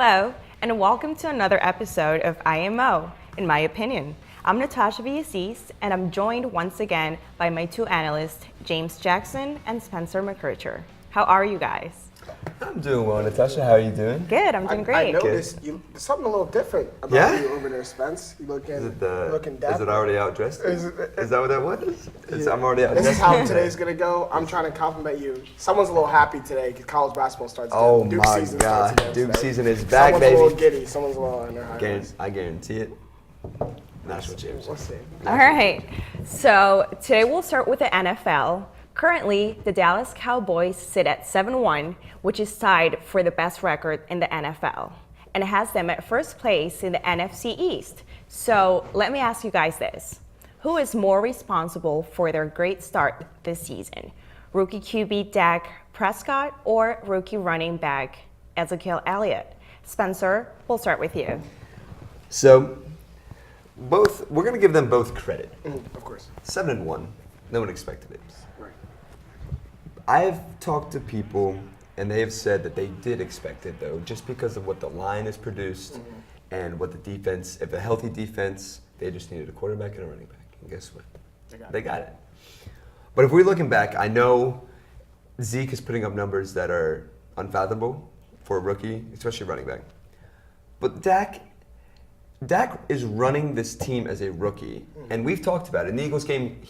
Hello, and welcome to another episode of IMO, in my opinion. I'm Natasha Villacis, and I'm joined once again by my two analysts, Jackson and Spencer McKercher. How are you guys? I'm doing well, Natasha. How are you doing? Good, I'm doing great. I noticed there's something a little different about you over there, Spence. You looking dapper. Is it already outdressed? Is that what that was? I'm already outdressed. This is how today's gonna go. I'm trying to compliment you. Someone's a little happy today because college basketball starts. Oh Duke my season God, starts again Duke today. season is back, Someone's baby. a little giddy. Someone's a little in their high. I guarantee it. National championship. We'll see. All right, so today we'll start with the NFL. Currently, the Dallas Cowboys sit at 7-1, which is tied for the best record in the NFL, and it has them at first place in the NFC East. So let me ask you guys this. Who is more responsible for their great start this season? Rookie QB Dak Prescott or rookie running back Ezekiel Elliott? Spencer, we'll start with you. So, we're going to give them both credit. Of course. 7-1. No one expected it. Right. I've talked to people, and they have said that they did expect it, though, just because of what the line has produced and what the defense, if a healthy defense, they just needed a quarterback and a running back. And guess what? They got it. But if we're looking back, I know Zeke is putting up numbers that are unfathomable for a rookie, especially running back. But Dak is running this team as a rookie, and we've talked about it. In the Eagles game,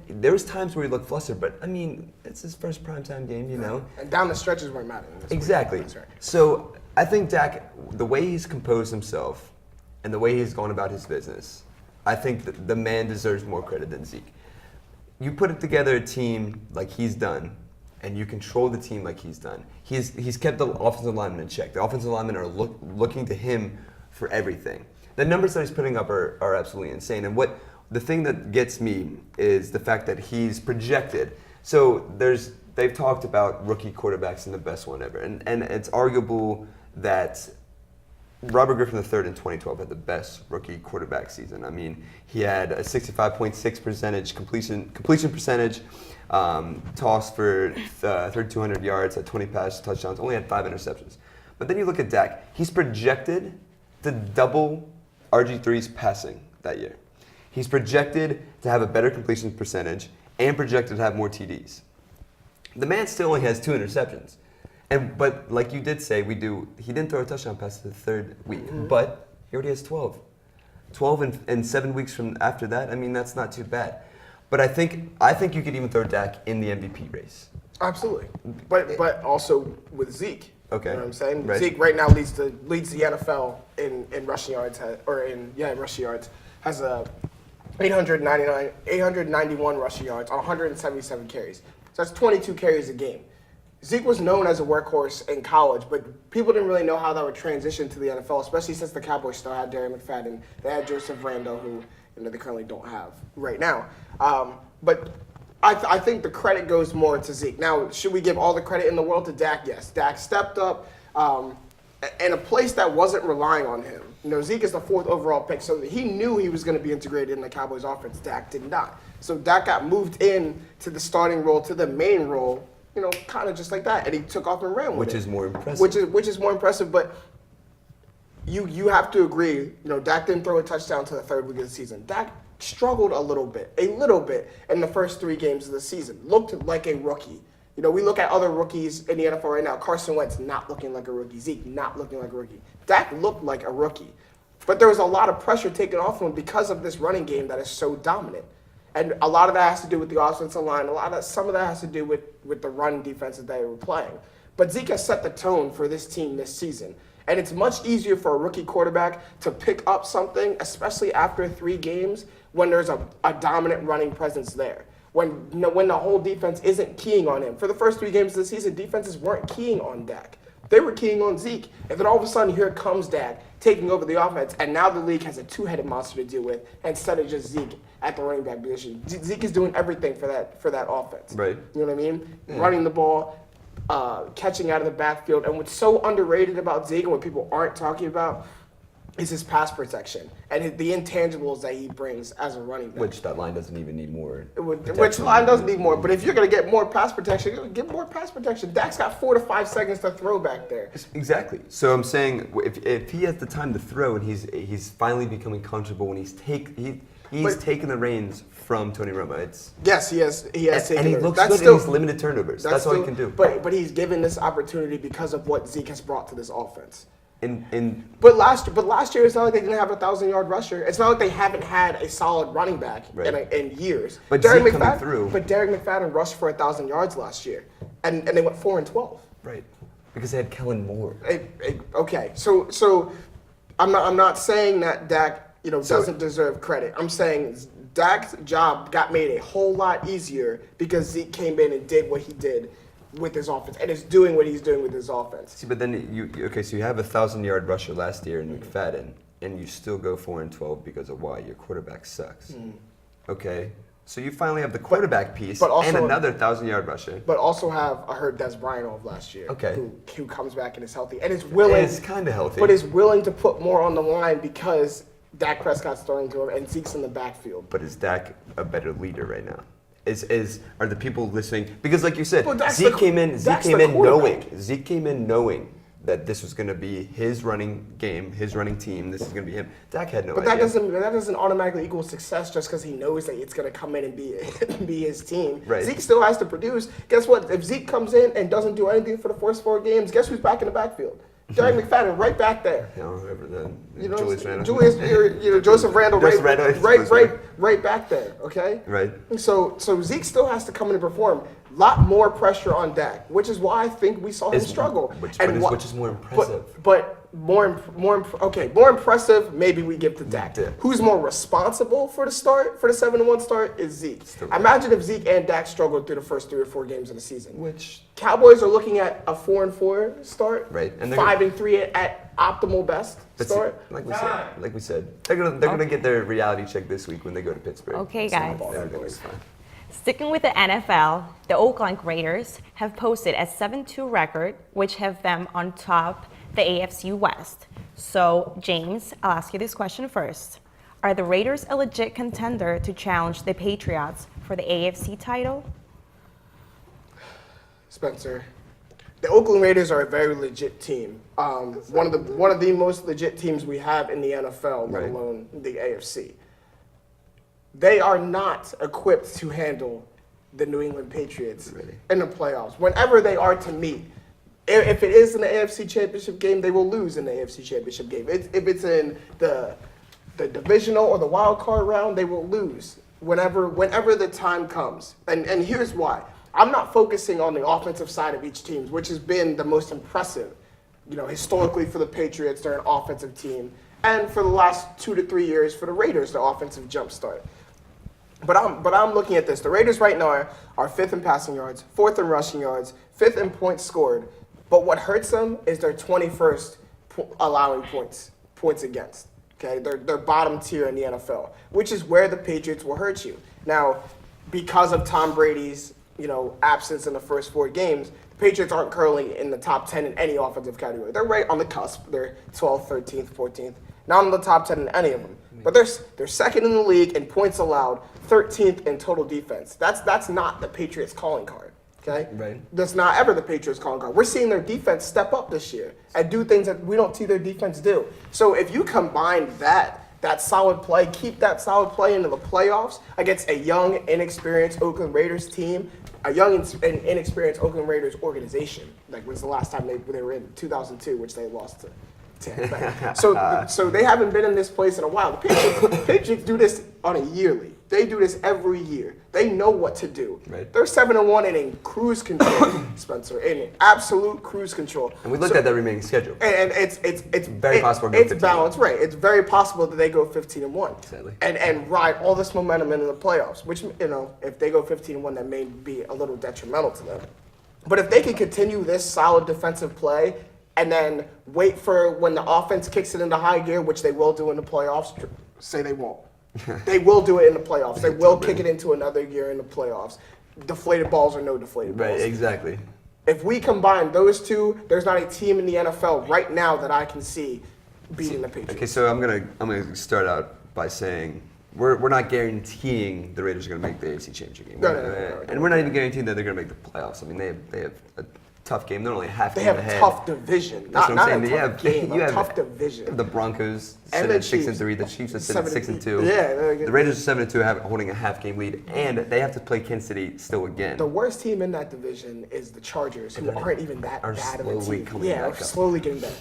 there was times where he looked flustered, but I mean, it's his first primetime game, you know? And down the stretches where it matters. Exactly. That's right. So I think Dak, the way he's composed himself and the way he's gone about his business, I think that the man deserves more credit than Zeke. You put together a team like he's done, and you control the team like he's done. He's kept the offensive linemen in check. The offensive linemen are looking to him for everything. The numbers that he's putting up are absolutely insane. And the thing that gets me is the fact that he's projected. So they've talked about rookie quarterbacks and the best one ever. And it's arguable that Robert Griffin III in 2012 had the best rookie quarterback season. I mean, he had a 65.6% completion percentage, tossed for 3,200 yards, had 20 pass touchdowns, only had 5 interceptions. But then you look at Dak, he's projected to double RG3's passing that year. He's projected to have a better completion percentage and projected to have more TDs. The man still only has 2 interceptions. But like you did say, he didn't throw a touchdown pass the third week, but he already has 12. 12 and 7 weeks from after that, I mean, that's not too bad. But I think you could even throw Dak in the MVP race. Absolutely. But also with Zeke. Okay. You know what I'm saying? Right. Zeke right now leads the NFL in rushing yards, rushing yards. Has a 891 rushing yards on 177 carries. So that's 22 carries a game. Zeke was known as a workhorse in college, but people didn't really know how that would transition to the NFL, especially since the Cowboys still had Darren McFadden. They had Joseph Randall, who they currently don't have right now. But I think the credit goes more to Zeke. Now, should we give all the credit in the world to Dak? Yes. Dak stepped up in a place that wasn't relying on him. Zeke is the 4th overall pick, so he knew he was going to be integrated in the Cowboys offense. Dak did not. So Dak got moved in to the starting role, to the main role, kind of just like that, and he took off and ran with it. Which is more impressive. Which is more impressive, but you have to agree, Dak didn't throw a touchdown to the 3rd week of the season. Dak struggled a little bit in the first 3 games of the season. Looked like a rookie. We look at other rookies in the NFL right now. Carson Wentz not looking like a rookie. Zeke not looking like a rookie. Dak looked like a rookie. But there was a lot of pressure taken off him because of this running game that is so dominant. And a lot of that has to do with the offensive line. Some of that has to do with the run defense that they were playing. But Zeke has set the tone for this team this season. And it's much easier for a rookie quarterback to pick up something, especially after 3 games, when there's a dominant running presence there. When the whole defense isn't keying on him. For the first 3 games of the season, defenses weren't keying on Dak. They were keying on Zeke. And then all of a sudden, here comes Dak taking over the offense. And now the league has a 2-headed monster to deal with instead of just Zeke at the running back position. Zeke is doing everything for that offense. Right. You know what I mean? Yeah. Running the ball, catching out of the backfield. And what's so underrated about Zeke and what people aren't talking about, is his pass protection and the intangibles that he brings as a running back. Which that line doesn't even need more. Which line doesn't need more, but if you're going to get more pass protection, get more pass protection. Dak's got 4 to 5 seconds to throw back there. Exactly. So I'm saying if he has the time to throw and he's finally becoming comfortable when he's taking the reins from Tony Romo. Yes, he has taken and he it. looks That's good still, in his limited turnovers. That's all he can do. But he's given this opportunity because of what Zeke has brought to this offense. But last year, it's not like they didn't have a 1,000-yard rusher. It's not like they haven't had a solid running back in years. But Derek Zeke coming through. But Derek McFadden rushed for 1,000 yards last year, and they went 4-12. Right, because they had Kellen Moore. Okay, so I'm not saying that Dak doesn't deserve credit. I'm saying Dak's job got made a whole lot easier because Zeke came in and did what he did with his offense, and is doing what he's doing with his offense. See, but then so you have a 1,000-yard rusher last year in McFadden, and you still go 4-12 because of why your quarterback sucks. Okay, so you finally have the quarterback piece and another 1,000-yard rusher. But also have a hurt Des Bryant of last year, who comes back and is healthy and is willing. It's kind of healthy, but is willing to put more on the line because Dak Prescott's throwing to him and Zeke's in the backfield. But is Dak a better leader right now? Are the people listening? Because like you said, Zeke came in knowing that this was going to be his running game, his running team. This is going to be him. Dak had no idea. But that doesn't automatically equal success just because he knows that it's going to come in and be his team. Right. Zeke still has to produce. Guess what? If Zeke comes in and doesn't do anything for the first 4 games, guess who's back in the backfield? Derek McFadden, right back there. Julius Randle. Joseph Randle, right back there. Okay. Right. So Zeke still has to come in and perform. A lot more pressure on Dak, which is why I think we saw him struggle. Which is more impressive. But more impressive, maybe we give to Dak. Yeah. Who's more responsible for the 7-1 start is Zeke. Imagine if Zeke and Dak struggled through the first 3 or 4 games of the season. Which Cowboys are looking at a 4-4 start, right? And 5-3 at optimal best start. Like we said, they're gonna get their reality check this week when they go to Pittsburgh. Okay, guys. They're gonna be fine. Sticking with the NFL, the Oakland Raiders have posted a 7-2 record, which have them on top the AFC West. So, James, I'll ask you this question first. Are the Raiders a legit contender to challenge the Patriots for the AFC title? Spencer, the Oakland Raiders are a very legit team. One of the most legit teams we have in the NFL, let alone the AFC. They are not equipped to handle the New England Patriots in the playoffs. Whenever they are to meet, if it is in the AFC Championship game, they will lose in the AFC Championship game. If it's in the divisional or the wild card round, they will lose whenever the time comes. And here's why. I'm not focusing on the offensive side of each team, which has been the most impressive, historically for the Patriots, they're an offensive team. And for the last 2 to 3 years for the Raiders, the offensive jumpstart. But I'm looking at this. The Raiders right now are 5th in passing yards, 4th in rushing yards, 5th in points scored. But what hurts them is they're 21st allowing points against. Okay, they're bottom tier in the NFL, which is where the Patriots will hurt you. Now, because of Tom Brady's absence in the first 4 games, the Patriots aren't currently in the top 10 in any offensive category. They're right on the cusp. They're 12th, 13th, 14th. Not in the top 10 in any of them. But they're second in the league in points allowed, 13th in total defense. That's not the Patriots' calling card. Okay? Right. That's not ever the Patriots' calling card. We're seeing their defense step up this year and do things that we don't see their defense do. So if you combine that solid play, keep that solid play into the playoffs against a young, inexperienced Oakland Raiders team, a young and inexperienced Oakland Raiders organization. Like, when's the last time they were in 2002, which they lost to Tampa. So they haven't been in this place in a while. The Patriots do this on a yearly. They do this every year. They know what to do. Right. They're 7-1 and in cruise control, Spencer, in absolute cruise control. And we looked at that remaining schedule. And it's very possible. It's balanced, right? It's very possible that they go 15-1, exactly, and ride all this momentum into the playoffs. Which if they go 15-1, that may be a little detrimental to them. But if they can continue this solid defensive play and then wait for when the offense kicks it into high gear, which they will do in the playoffs, say they won't. They will do it in the playoffs. They will kick it into another gear in the playoffs. Deflated balls or no deflated balls. Right, exactly. If we combine those two, there's not a team in the NFL right now that I can see beating the Patriots. Okay, so I'm gonna start out by saying we're not guaranteeing the Raiders are gonna make the AFC Championship game. No. And we're not even guaranteeing that they're gonna make the playoffs. I mean, they have a tough game. They're only a half They game have ahead. a tough division. That's what Not I'm a saying. tough game, You a have tough division. The Broncos And sit the at 6 and Chiefs. 3. The Chiefs are sitting at 6 and 2. Yeah, The Raiders are 7 and 2, holding a half game lead, and they have to play Kansas City still again. The worst team in that division is the Chargers, who aren't even that are bad of a slowly team. coming Yeah, back are up. slowly getting better.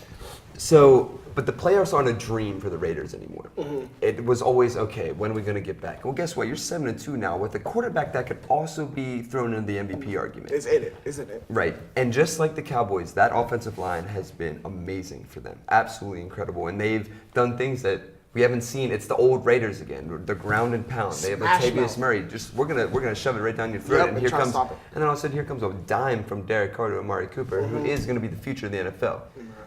So, but the playoffs aren't a dream for the Raiders anymore. Mm-hmm. It was always, okay, when are we going to get back? Well, guess what? You're 7 and 2 now with a quarterback that could also be thrown in the MVP argument. Isn't it? Right. And just like the Cowboys, that offensive line has been amazing for them. Absolutely incredible. And they've done things that we haven't seen. It's the old Raiders again. The ground and pound. They have Smash Latavius mouth. Murray. Just we're gonna shove it right down your throat. Yep, and and here try to comes stop it. and then all of a sudden here comes a dime from Derek Carr to Amari Cooper, Mm-hmm. who is gonna be the future of the NFL.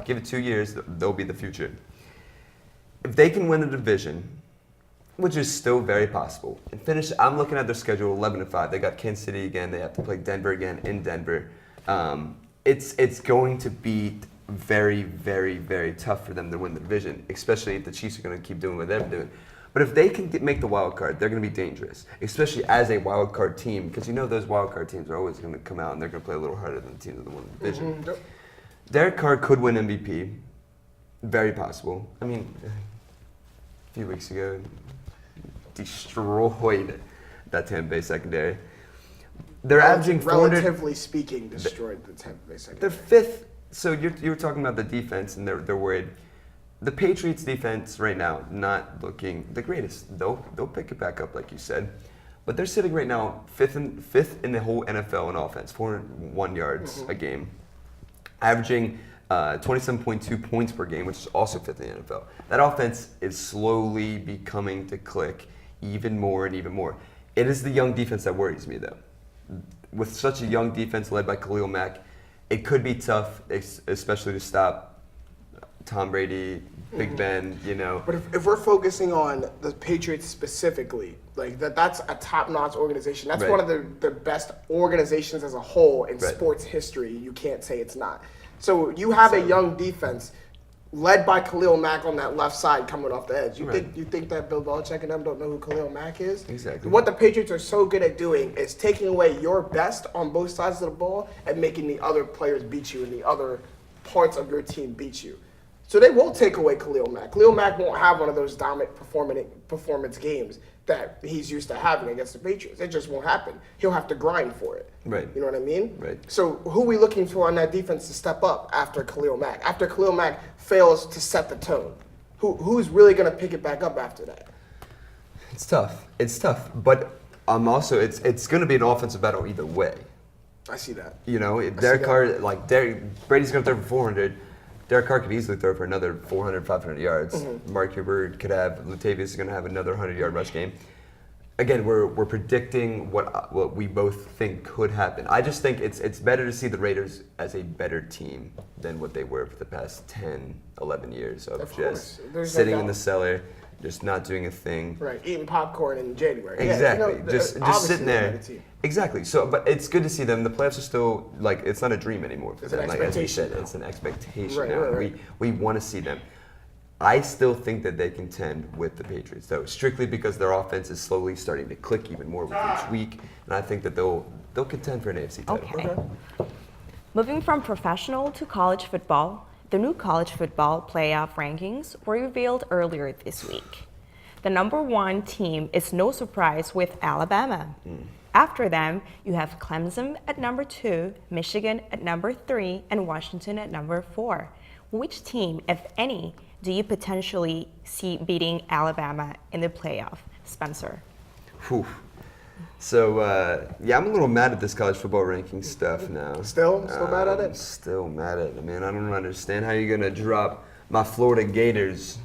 Give it 2 years, they'll be the future. If they can win the division, which is still very possible, and finish, I'm looking at their schedule 11-5. They got Kansas City again. They have to play Denver again in Denver. It's going to be very, very, very tough for them to win the division, especially if the Chiefs are going to keep doing what they're doing. But if they can make the wild card, they're going to be dangerous, especially as a wild card team, because you know those wild card teams are always going to come out and they're going to play a little harder than the teams that won the division. Mm-hmm. Yep. Derek Carr could win MVP, very possible. I mean, a few weeks ago, destroyed that Tampa Bay secondary. They're averaging 400. Relatively speaking, destroyed the Tampa Bay secondary. The fifth. So you were talking about the defense, and they're worried. The Patriots' defense right now not looking the greatest. They'll pick it back up, like you said, but they're sitting right now fifth in the whole NFL in offense, 401 yards a game, averaging 27.2 points per game, which is also fifth in the NFL. That offense is slowly becoming to click even more and even more. It is the young defense that worries me, though. With such a young defense led by Khalil Mack, it could be tough, especially to stop Tom Brady, Big Ben, you know. But if we're focusing on the Patriots specifically, like that's a top-notch organization. That's Right. one of the best organizations as a whole in Right. sports history. You can't say it's not. So you have a young defense led by Khalil Mack on that left side coming off the edge. Right. You think that Bill Belichick and them don't know who Khalil Mack is? Exactly. What the Patriots are so good at doing is taking away your best on both sides of the ball and making the other players beat you and the other parts of your team beat you. So they won't take away Khalil Mack. Khalil Mack won't have one of those dominant performance games that he's used to having against the Patriots. It just won't happen. He'll have to grind for it. Right. You know what I mean? Right. So who are we looking for on that defense to step up after Khalil Mack? After Khalil Mack fails to set the tone, who's really going to pick it back up after that? It's tough. But also, it's going to be an offensive battle either way. I see that. You know, Derek Carr, Brady's going to throw for 400. Derek Carr could easily throw for another 400, 500 yards. Mark Cooper could have, Latavius is going to have another 100-yard rush game. Again, we're predicting what we both think could happen. I just think it's better to see the Raiders as a better team than what they were for the past 10, 11 years of course. just There's no sitting in doubt. the cellar, just not doing a thing. Right, eating popcorn in January. Exactly. Yeah, just obviously sitting they're a there. better team. Exactly. So, but it's good to see them. The playoffs are still it's not a dream anymore for It's them. an Like as you expectation said, now. it's an expectation Right, now. right. We want to see them. I still think that they contend with the Patriots, though, strictly because their offense is slowly starting to click even more with each week, and I think that they'll contend for an AFC title. Okay. Moving from professional to college football, the new college football playoff rankings were revealed earlier this week. The number one team is no surprise with Alabama. After them, you have Clemson at number 2, Michigan at number 3, and Washington at number 4. Which team, if any, do you potentially see beating Alabama in the playoff, Spencer? Whew. So, I'm a little mad at this college football ranking stuff now. Still mad at it? I'm still mad at it, man. I don't understand how you're going to drop my Florida Gators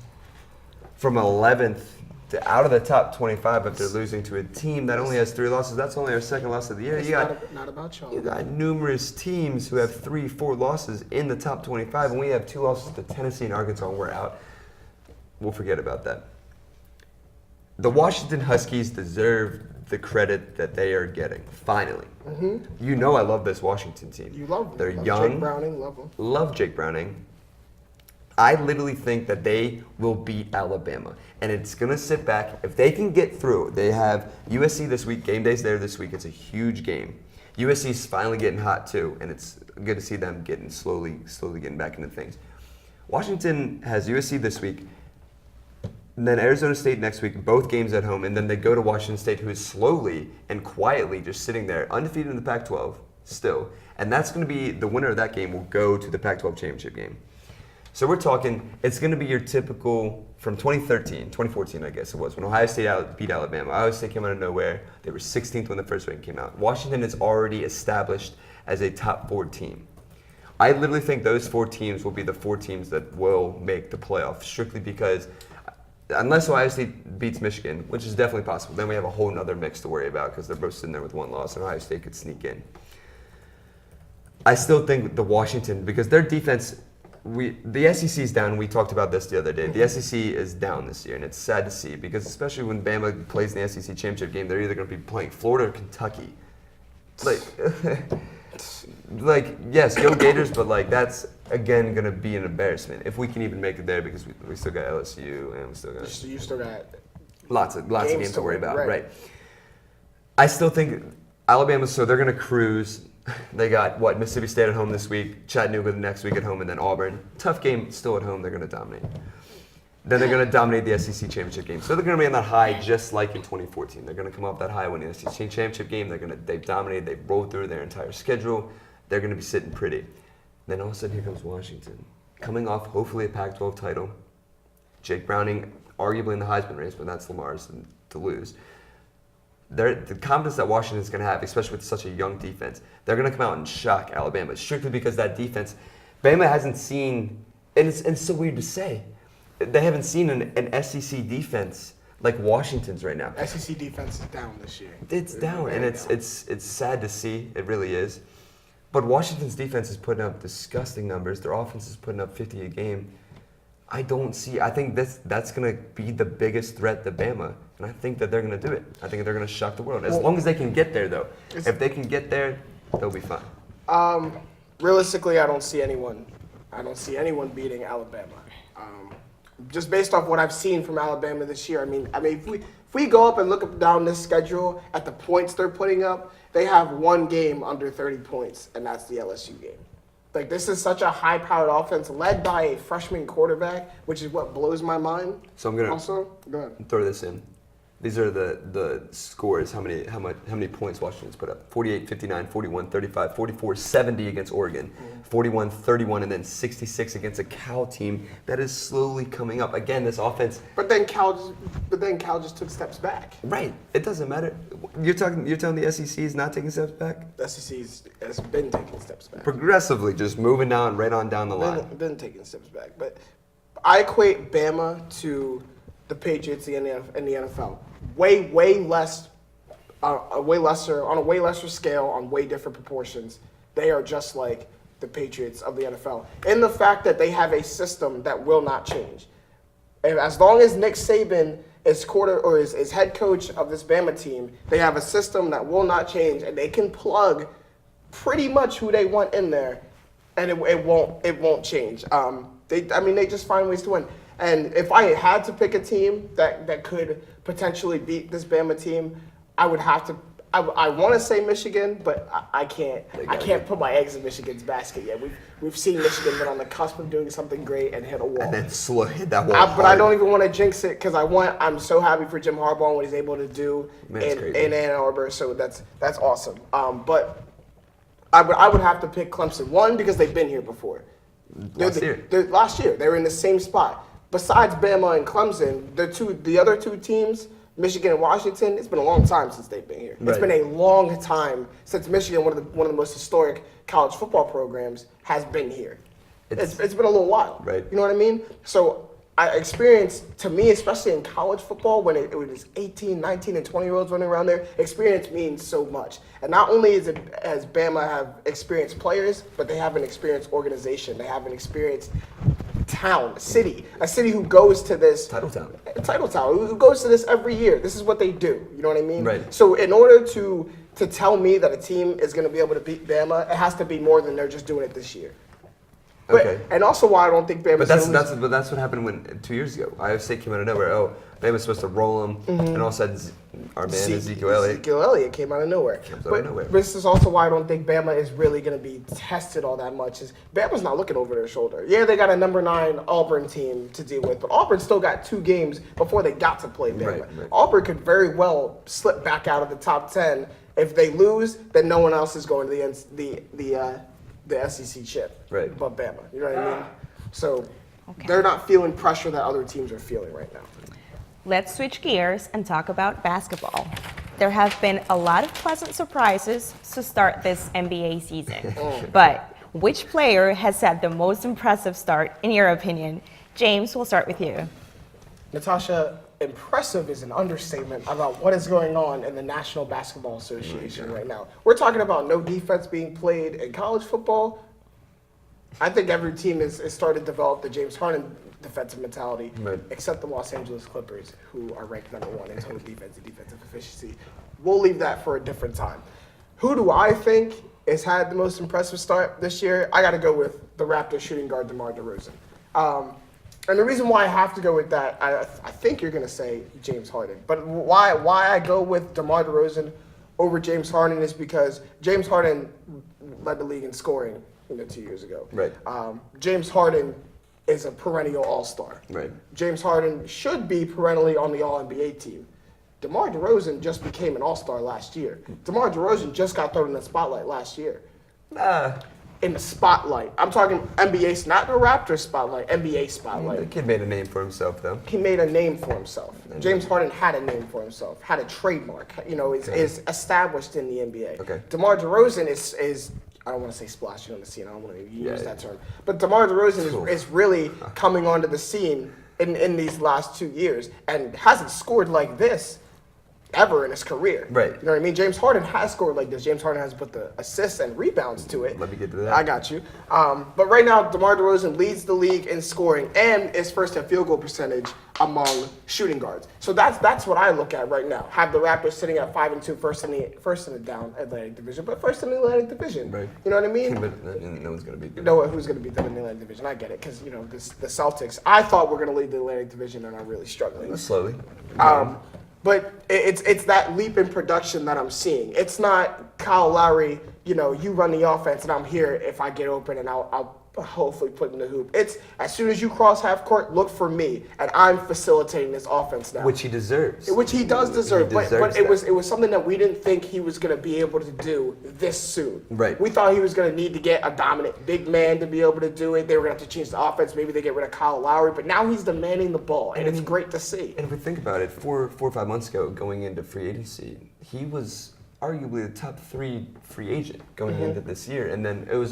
from 11th to out of the top 25 after losing to a team that only has 3 losses. That's only our second loss of the year. It's not about y'all. You got numerous teams who have 3, 4 losses in the top 25, and we have 2 losses to Tennessee and Arkansas, and we're out. We'll forget about that. The Washington Huskies deserve the credit that they are getting, finally. You know I love this Washington team. You love them. They're Love young. Jake Browning, love them. Love Jake Browning. I literally think that they will beat Alabama. And it's going to sit back. If they can get through, they have USC this week. Game day's there this week. It's a huge game. USC's finally getting hot too, and it's good to see them getting slowly getting back into things. Washington has USC this week, and then Arizona State next week, both games at home, and then they go to Washington State, who is slowly and quietly just sitting there, undefeated in the Pac-12 still. And that's going to be, the winner of that game will go to the Pac-12 championship game. So we're talking, it's going to be your typical, from 2014 I guess it was, when Ohio State beat Alabama. Ohio State came out of nowhere. They were 16th when the first rank came out. Washington is already established as a top 4 team. I literally think those 4 teams will be the 4 teams that will make the playoffs, strictly because unless Ohio State beats Michigan, which is definitely possible, then we have a whole other mix to worry about because they're both sitting there with 1 loss and Ohio State could sneak in. I still think the Washington, because their defense, the SEC is down. We talked about this the other day. The SEC is down this year, and it's sad to see because especially when Bama plays in the SEC championship game, they're either going to be playing Florida or Kentucky. Like yes, go Gators, but like that's again going to be an embarrassment if we can even make it there because we still got LSU and we still got You still got lots of games to worry about. Right. I still think Alabama. So they're going to cruise. They got, Mississippi State at home this week, Chattanooga the next week at home, and then Auburn. Tough game still at home. They're going to dominate. Then they're going to dominate the SEC championship game. So they're going to be on that high just like in 2014. They're going to come off that high when the SEC championship game. They've dominated. They've rolled through their entire schedule. They're going to be sitting pretty. Then all of a sudden here comes Washington, coming off hopefully a Pac-12 title. Jake Browning arguably in the Heisman race, but that's Lamar's to lose. The confidence that Washington's going to have, especially with such a young defense, they're going to come out and shock Alabama, strictly because that defense, Bama hasn't seen, and it's so weird to say, they haven't seen an SEC defense like Washington's right now. SEC defense is down this year. It's down, and it's sad to see. It really is. But Washington's defense is putting up disgusting numbers. Their offense is putting up 50 a game. I think that's going to be the biggest threat to Bama, and I think that they're going to do it. I think they're going to shock the world. As long as they can get there, though. If they can get there, they'll be fine. Realistically, I don't see anyone beating Alabama. Just based off what I've seen from Alabama this year, I mean, if we go up and look up down this schedule at the points they're putting up, they have 1 game under 30 points, and that's the LSU game. Like, this is such a high-powered offense led by a freshman quarterback, which is what blows my mind. So I'm gonna go ahead. Throw this in. These are the scores. How many points Washington's put up? 48, 59, 41, 35, 44, 70 against Oregon, 41, 31, and then 66 against a Cal team that is slowly coming up. Again, this offense. But then Cal just took steps back. Right. It doesn't matter. You're telling the SEC is not taking steps back? The SEC has been taking steps back. Progressively, just moving down down the line. Been taking steps back. But I equate Bama to the Patriots in the NFL. Way less, on a way lesser scale, on way different proportions. They are just like the Patriots of the NFL in the fact that they have a system that will not change. And as long as Nick Saban is head coach of this Bama team, they have a system that will not change, and they can plug pretty much who they want in there, and it won't change. They just find ways to win. And if I had to pick a team that could potentially beat this Bama team, I would have to. I want to say Michigan, but I can't. I can't put my eggs in Michigan's basket yet. We've seen Michigan been on the cusp of doing something great and hit a wall. And then hit that wall. But I don't even want to jinx it because I'm so happy for Jim Harbaugh and what he's able to do in Ann Arbor. So that's awesome. But I would have to pick Clemson. One, because they've been here before. Last year they were in the same spot. Besides Bama and Clemson, the other 2 teams, Michigan and Washington, it's been a long time since they've been here. Right. It's been a long time since Michigan, one of the most historic college football programs, has been here. It's been a little while. Right. You know what I mean? So I experienced, to me, especially in college football, when it was 18, 19, and 20-year-olds running around there, experience means so much. And not only has Bama have experienced players, but they have an experienced organization. They have an experienced a city who goes to this title town, who goes to this every year. This is what they do. You know what I mean? Right. So in order to tell me that a team is going to be able to beat Bama, it has to be more than they're just doing it this year. And also why I don't think Bama's But that's what happened when 2 years ago. Iowa State came out of nowhere. Oh, Bama's supposed to roll them, and all of a sudden our man Ezekiel Elliott came out of nowhere. But this is also why I don't think Bama is really going to be tested all that much. Is Bama's not looking over their shoulder. Yeah, they got a number 9 Auburn team to deal with, but Auburn still got 2 games before they got to play Bama. Right. Auburn could very well slip back out of the top 10. If they lose, then no one else is going to the SEC chip, right? But Bama, you know what I mean? So they're not feeling pressure that other teams are feeling right now. Let's switch gears and talk about basketball. There have been a lot of pleasant surprises to start this NBA season. But which player has had the most impressive start, in your opinion? James, we'll start with you. Natasha, impressive is an understatement about what is going on in the National Basketball Association right now. We're talking about no defense being played in college football. I think every team is starting to develop the James Harden defensive mentality, except the Los Angeles Clippers, who are ranked number 1 in total defense and defensive efficiency. We'll leave that for a different time. Who do I think has had the most impressive start this year? I got to go with the Raptors shooting guard DeMar DeRozan. And the reason why I have to go with that, I think you're going to say James Harden. But why I go with DeMar DeRozan over James Harden is because James Harden led the league in scoring 2 years ago. Right. James Harden is a perennial all-star. Right. James Harden should be perennially on the All-NBA team. DeMar DeRozan just became an all-star last year. DeMar DeRozan just got thrown in the spotlight last year. In the spotlight. I'm talking NBA, not the Raptors spotlight, NBA spotlight. The kid made a name for himself, though. He made a name for himself. James Harden had a name for himself, had a trademark, is established in the NBA. Okay. DeMar DeRozan is I don't want to say splashing on the scene. I don't want to use that term. But DeMar DeRozan is really coming onto the scene in these last 2 years and hasn't scored like this ever in his career. Right. You know what I mean? James Harden has scored like this. James Harden has put the assists and rebounds to it. Let me get to that. I got you. But right now, DeMar DeRozan leads the league in scoring and is first in field goal percentage among shooting guards. So that's what I look at right now. Have the Raptors sitting at 5-2, first in the down Atlantic Division, but first in the Atlantic Division. Right. You know what I mean? But no one's going to beat them. No, who's going to beat them in the Atlantic Division? I get it, because the Celtics. I thought we're going to lead the Atlantic Division, and I'm really struggling. Slowly. But it's that leap in production that I'm seeing. It's not Kyle Lowry, you run the offense and I'm here if I get open and I'll hopefully put in the hoop. It's as soon as you cross half court, look for me, and I'm facilitating this offense now. Which he deserves. Which he does deserve. He But deserves it was something that we didn't think he was going to be able to do this soon. Right. We thought he was going to need to get a dominant big man to be able to do it. They were going to have to change the offense. Maybe they get rid of Kyle Lowry. But now he's demanding the ball, and it's great to see. And if we think about it, 4 or 5 months ago, going into free agency, he was arguably the top 3 free agent going into this year. And then it was,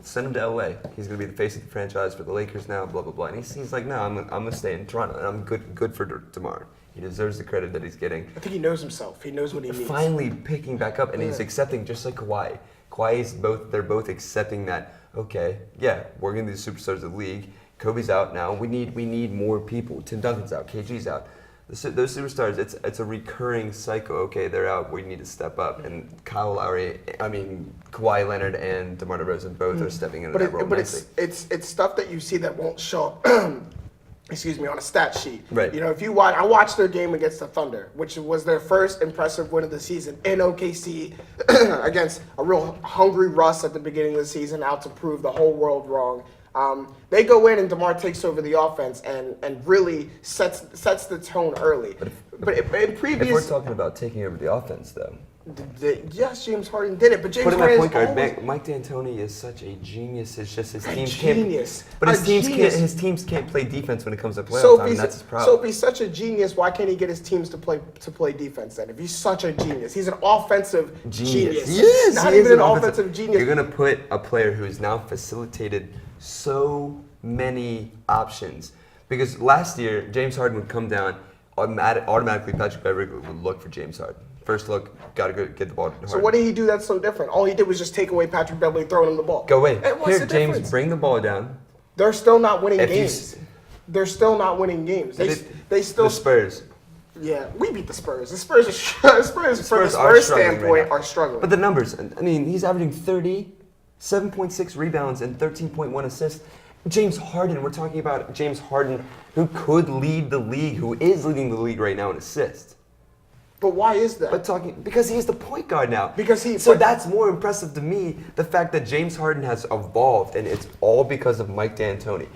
send him to LA. He's going to be the face of the franchise for the Lakers now, blah, blah, blah. And he's like, no, I'm going to stay in Toronto, and I'm good for DeMar. He deserves the credit that he's getting. I think he knows himself. He knows what he needs. Finally picking back up, and he's accepting, just like Kawhi. They're both accepting that, okay, yeah, we're going to be the superstars of the league. Kobe's out now. We need more people. Tim Duncan's out. KG's out. Those superstars, it's a recurring cycle. Okay, they're out. We need to step up. And Kawhi Leonard and DeMar DeRozan both are stepping into that role. But it's stuff that you see that won't show up. Excuse me, on a stat sheet. Right. If you watch, I watched their game against the Thunder, which was their first impressive win of the season in OKC against a real hungry Russ at the beginning of the season, out to prove the whole world wrong. They go in and DeMar takes over the offense and really sets the tone early. But in previous, if we're talking about taking over the offense, though, yes, James Harden did it. But James put him Harden at point guard. Mike D'Antoni is such a genius. It's just his teams genius. But his teams can't play defense when it comes to playoff time. That's his problem. So if he's such a genius, why can't he get his teams to play defense then? If he's such a genius, he's an offensive genius. He is. Not even an offensive genius. You're gonna put a player who's now facilitated so many options, because last year James Harden would come down, automatically Patrick Beverley would look for James Harden. First look, gotta go get the ball to Harden. So what did he do that's so different? All he did was just take away Patrick Beverley, throwing him the ball. Go away. What's Here, the James, difference? bring the ball down. They're still not winning games. They're still not winning games. They still. The Spurs. Yeah, we beat the Spurs. The Spurs from the Spurs standpoint, are struggling. But the numbers, he's averaging 30, 7.6 rebounds and 13.1 assists. James Harden, we're talking about James Harden, who could lead the league, who is leading the league right now in assists. But why is that? Because he's the point guard now. So that's more impressive to me, the fact that James Harden has evolved, and it's all because of Mike D'Antoni.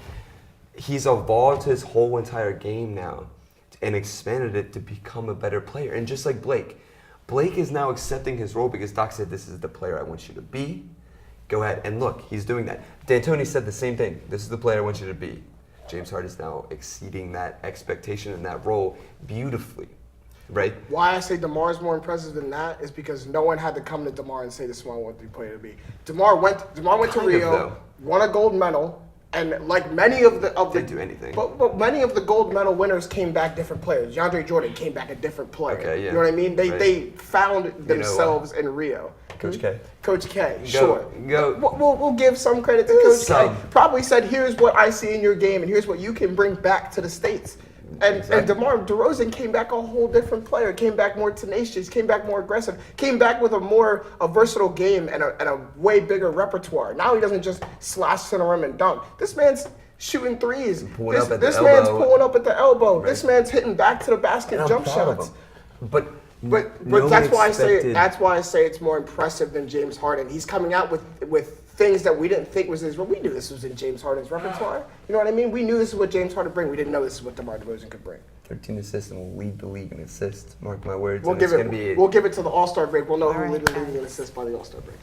He's evolved his whole entire game now and expanded it to become a better player. And just like Blake is now accepting his role because Doc said, this is the player I want you to be. Go ahead. And look, he's doing that. D'Antoni said the same thing. This is the player I want you to be. James Harden is now exceeding that expectation and that role beautifully. Right? Why I say DeMar is more impressive than that is because no one had to come to DeMar and say this is what I want the player to be. DeMar went to Rio, won a gold medal, and like many of the didn't do anything. But many of the gold medal winners came back different players. DeAndre Jordan came back a different player. Okay, yeah. You know what I mean? They found You know themselves in Rio. Coach K. Coach K, sure. Go. We'll give some credit to Coach K. Probably said, here's what I see in your game, and here's what you can bring back to the States. And DeMar DeRozan came back a whole different player, came back more tenacious, came back more aggressive, came back with a versatile game and a way bigger repertoire. Now he doesn't just slash to the rim and dunk. This man's shooting threes. This man's pulling up at the elbow. Right. This man's hitting back to the basket jump shots. But that's why I say it's more impressive than James Harden. He's coming out with things that we didn't think was his. But we knew this was in James Harden's repertoire. You know what I mean? We knew this is what James Harden bring. We didn't know this is what DeMar DeRozan could bring. 13 assists and will lead the league in assists. Mark my words. We'll give it to the All-Star break. We'll know who led the league in assists by the All-Star break.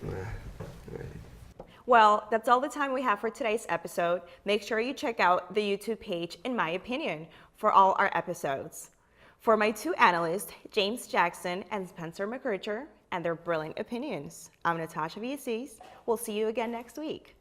Well, that's all the time we have for today's episode. Make sure you check out the YouTube page, In My Opinion, for all our episodes. For my two analysts, James Jackson and Spencer McKercher, and their brilliant opinions, I'm Natasha Villacis. We'll see you again next week.